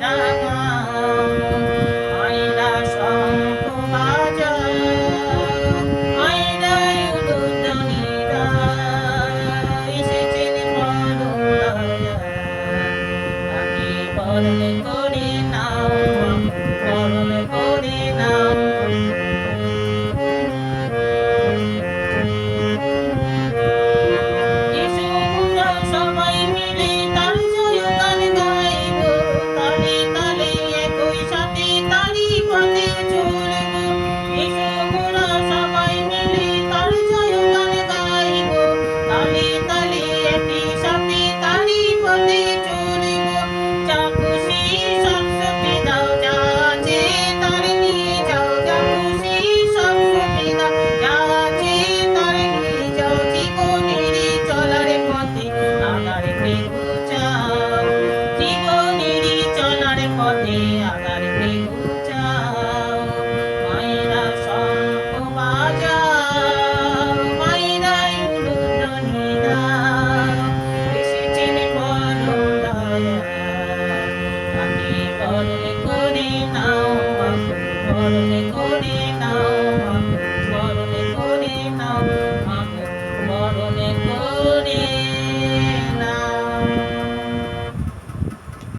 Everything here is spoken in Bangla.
নামাও মাইরা শঙ্খ বাজাও মাইরাই উলুধ্বনিরা এসেছেন পরম দয়াল তাকে বরণ করে নাও বরণ করে নাও এসো মোরা সবাই মিলে তার জয়গান গাইব তালে তালে একই সাথে তালি পথে চলব এসো মোরা সবাই মিলে তার জয়গান গাইব তালে তালে একই সাথে তালি পথে চলব যা খুশি সব সঁপে দাও যা আছে তার নিয়ে যাও যা খুশি সব সঁপে দাও যা আছে তার নিয়ে যাও জীবনের চলার পথে আগার ঘুচাও জীবনের চলার পথে আগার ঘুচাও মায়েরা শঙ্খ বাজাও মায়েরাই উলুধ্বনি দাও এসেছেন পরম দয়াল তাকে বরণ করে নাও বরণ করে নাও